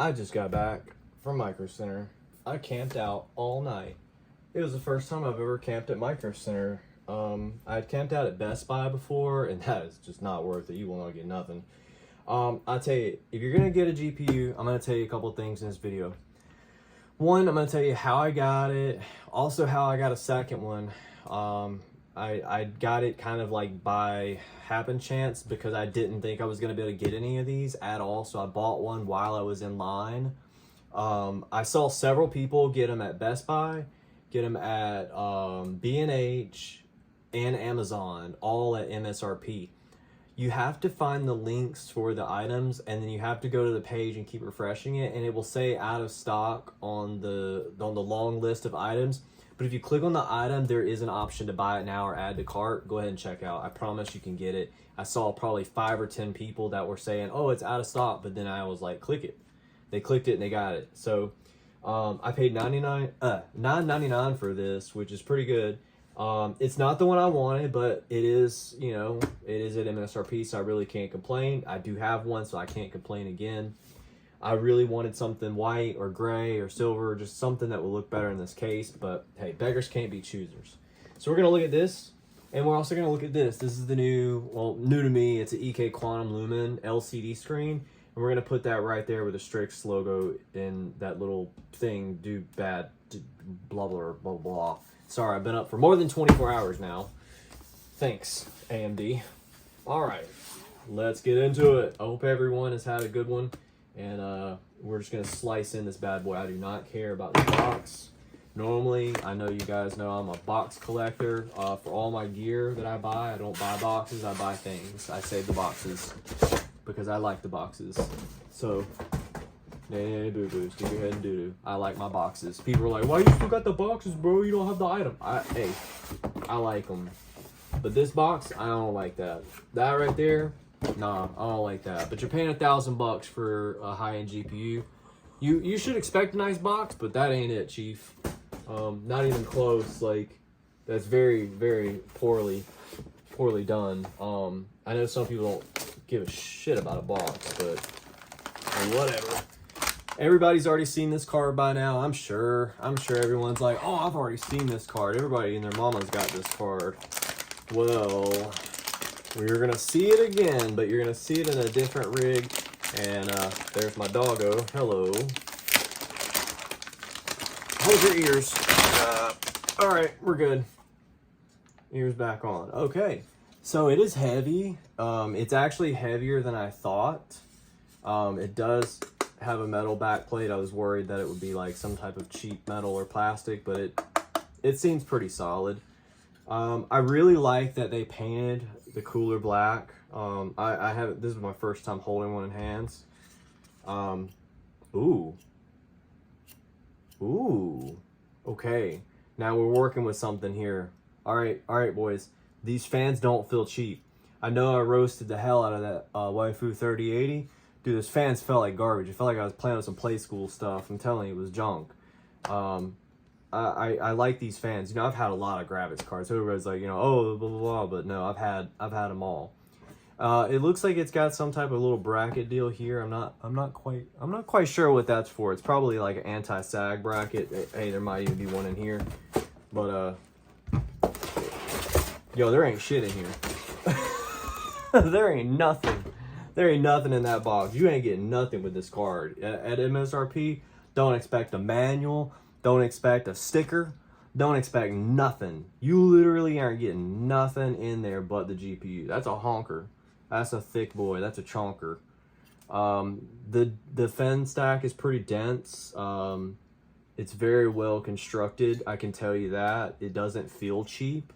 I just got back from Micro Center. I camped out all night. It was the first time I've ever camped at Micro Center. I'd camped out at Best Buy before, and that is just not worth it. You will not get nothing. I'll tell you, if you're gonna get a GPU, I'm gonna tell you a couple things in this video. One, I'm gonna tell you how I got it, also how I got a second one. I got it kind of like by happen chance because I didn't think I was gonna be able to get any of these at all, so I bought one while I was in line. I saw several people get them at Best Buy, get them at B&H and Amazon, all at MSRP. You have to find the links for the items, and then you have to go to the page and keep refreshing it, and it will say out of stock on the long list of items. But if you click on the item, there is an option to buy it now or add to cart. Go ahead and check out. I promise you can get it. I saw probably 5 or 10 people that were saying, oh, it's out of stock, but then I was like, click it. They clicked it and they got it. So I paid $9.99 for this, which is pretty good. It's not the one I wanted, but it is, you know, it is at MSRP, so I really can't complain. I do have one, so I can't complain again. I really wanted something white or gray or silver, just something that will look better in this case, but hey, beggars can't be choosers. So we're going to look at this, and we're also going to look at this. This is the new, well, new to me, it's an EK Quantum Lumen LCD screen, and we're going to put that right there with the Strix logo in that little thing, do bad, blah, blah, blah, blah. Sorry, I've been up for more than 24 hours now. Thanks, AMD. All right, let's get into it. I hope everyone has had a good one. And we're just going to slice in this bad boy. I do not care about the box. Normally, I know you guys know I'm a box collector. For all my gear that I buy, I don't buy boxes, I buy things. I save the boxes because I like the boxes. So, nay, boo-boos, do your head and doo-doo. I like my boxes. People are like, why you still got the boxes, bro? You don't have the item. Hey, I like them. But this box, I don't like that. That right there, nah, I don't like that. But you're paying $1,000 for a high-end GPU. You should expect a nice box, but that ain't it, Chief. Not even close. Like, that's very, very poorly done. I know some people don't give a shit about a box, but whatever. Everybody's already seen this card by now, I'm sure. I'm sure everyone's like, oh, I've already seen this card. Everybody and their mama's got this card. Well, we're gonna see it again, but you're gonna see it in a different rig. And there's my doggo. Hello. Hold your ears. All right, we're good. Ears back on. Okay, so it is heavy. It's actually heavier than I thought. It does have a metal backplate. I was worried that it would be like some type of cheap metal or plastic, but it seems pretty solid. I really like that they painted the cooler black. I haven't, this is my first time holding one in hands. Ooh, okay. Now we're working with something here. All right, boys. These fans don't feel cheap. I know I roasted the hell out of that Waifu 3080. Dude, those fans felt like garbage. It felt like I was playing with some play school stuff. I'm telling you, it was junk. I like these fans. You know, I've had a lot of graphics cards. Everybody's like, you know, oh, blah, blah, blah, but no, I've had them all. It looks like it's got some type of little bracket deal here. I'm not quite sure what that's for. It's probably like an anti-sag bracket. Hey, there might even be one in here. But yo, there ain't shit in here. There ain't nothing. There ain't nothing in that box. You ain't getting nothing with this card. At MSRP, don't expect a manual. Don't expect a sticker. Don't expect nothing. You literally aren't getting nothing in there but the GPU. That's a honker. That's a thick boy. That's a chonker. The fen stack is pretty dense. It's very well constructed. I can tell you that. It doesn't feel cheap.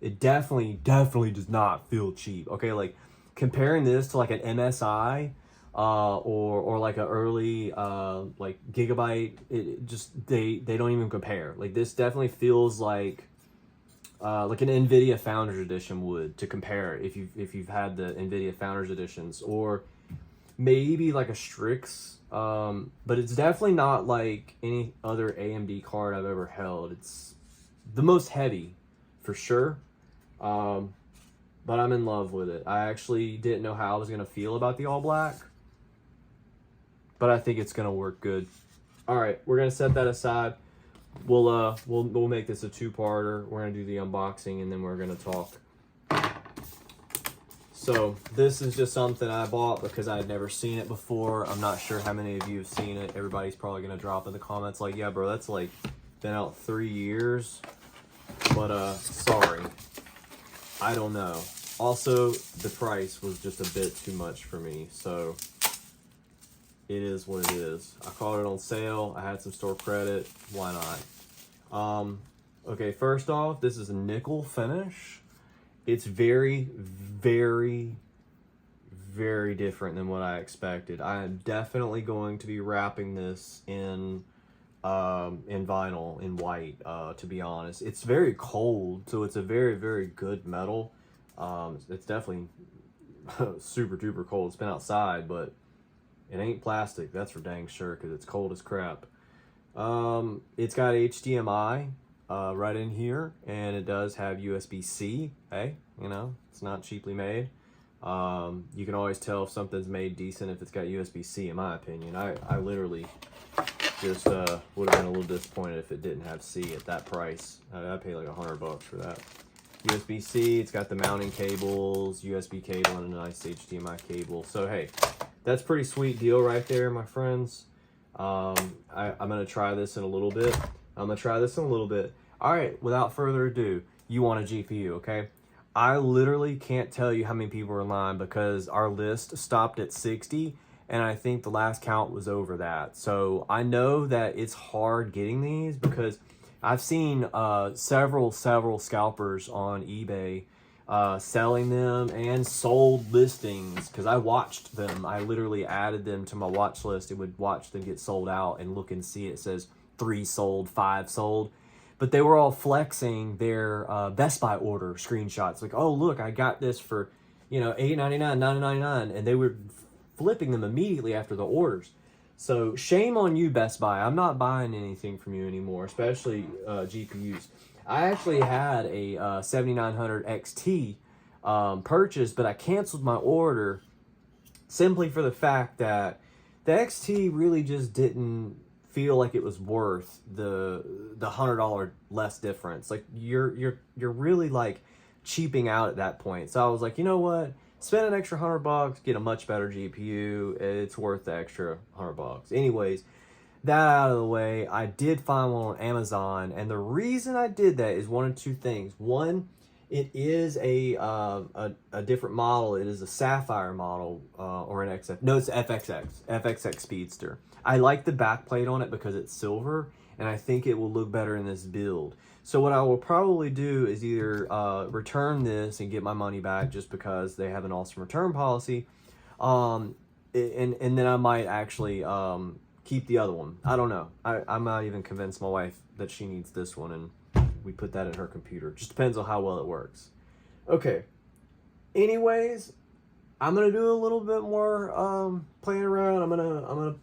It definitely does not feel cheap. Okay, like comparing this to like an MSI, or like an early like Gigabyte, it just they don't even compare. Like this definitely feels like an NVIDIA Founders Edition would, to compare if you've had the NVIDIA Founders Editions, or maybe like a Strix, but it's definitely not like any other AMD card I've ever held. It's the most heavy for sure, but I'm in love with it. I actually didn't know how I was gonna feel about the all black, but I think it's gonna work good. All right, we're gonna set that aside. We'll make this a two-parter. We're gonna do the unboxing and then we're gonna talk. So this is just something I bought because I had never seen it before. I'm not sure how many of you have seen it. Everybody's probably gonna drop in the comments like, yeah, bro, that's like been out 3 years. But sorry, I don't know. Also, the price was just a bit too much for me, so it is what it is. I caught it on sale. I had some store credit. Why not? Okay, first off, this is a nickel finish. It's very, very, very different than what I expected. I am definitely going to be wrapping this in vinyl, in white, to be honest. It's very cold, so it's a very, very good metal. It's definitely super duper cold. It's been outside, but it ain't plastic, that's for dang sure, because it's cold as crap. It's got HDMI right in here, and it does have USB-C. Hey, you know, it's not cheaply made. You can always tell if something's made decent if it's got USB-C, in my opinion. I literally just would have been a little disappointed if it didn't have C at that price. I'd pay like $100 for that. USB-C, it's got the mounting cables, USB cable, and a nice HDMI cable. So hey, that's a pretty sweet deal right there, my friends. I'm gonna try this in a little bit. All right, without further ado, you want a GPU, okay? I literally can't tell you how many people are in line because our list stopped at 60, and I think the last count was over that. So I know that it's hard getting these because I've seen several scalpers on eBay selling them and sold listings because I watched them. I literally added them to my watch list and would watch them get sold out and look and see it says 3 sold, 5 sold. But they were all flexing their Best Buy order screenshots. Like, oh, look, I got this for, you know, $8.99, $9.99. And they were flipping them immediately after the orders. So shame on you, Best Buy. I'm not buying anything from you anymore, especially GPUs. I actually had a 7900 XT purchase, but I canceled my order simply for the fact that the XT really just didn't feel like it was worth the $100 less difference. Like you're really like cheaping out at that point. So I was like, you know what? Spend an extra $100, get a much better GPU. It's worth the extra $100. Anyways, that out of the way, I did find one on Amazon, and the reason I did that is one of two things. One, it is a different model. It is a Sapphire model or an XF. No, it's FXX Speedster. I like the backplate on it because it's silver, and I think it will look better in this build. So what I will probably do is either return this and get my money back just because they have an awesome return policy, and then I might actually keep the other one. I don't know. I'm not even convinced my wife that she needs this one, and we put that in her computer. Just depends on how well it works. Okay. Anyways, I'm gonna do a little bit more playing around. I'm gonna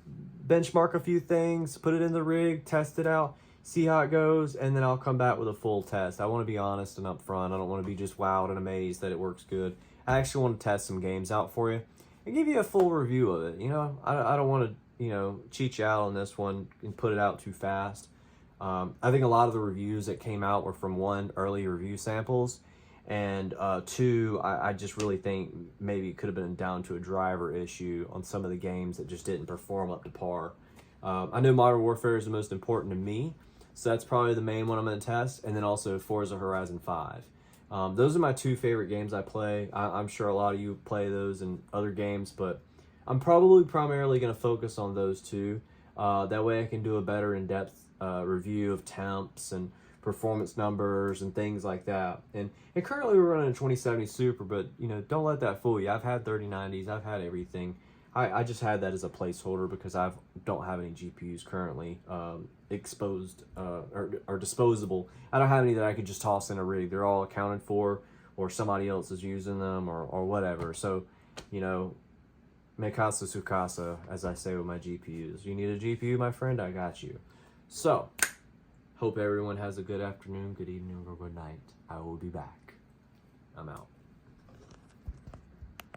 benchmark a few things, put it in the rig, test it out, see how it goes, and then I'll come back with a full test. I want to be honest and upfront. I don't want to be just wowed and amazed that it works good. I actually want to test some games out for you and give you a full review of it. You know, I don't want to, you know, cheat you out on this one and put it out too fast. I think a lot of the reviews that came out were from one, early review samples, and two, I just really think maybe it could have been down to a driver issue on some of the games that just didn't perform up to par. I know Modern Warfare is the most important to me, so that's probably the main one I'm going to test, and then also Forza Horizon 5. Those are my two favorite games I play. I'm sure a lot of you play those in other games, but I'm probably primarily going to focus on those two. That way I can do a better in-depth review of temps and performance numbers and things like that. And currently we're running a 2070 Super, but you know, don't let that fool you. I've had 3090s, I've had everything. I just had that as a placeholder because I don't have any GPUs currently exposed or disposable. I don't have any that I could just toss in a rig. They're all accounted for, or somebody else is using them, or whatever. So, you know, me casa su casa, as I say with my GPUs. You need a GPU, my friend? I got you. So, hope everyone has a good afternoon, good evening, or good night. I will be back. I'm out.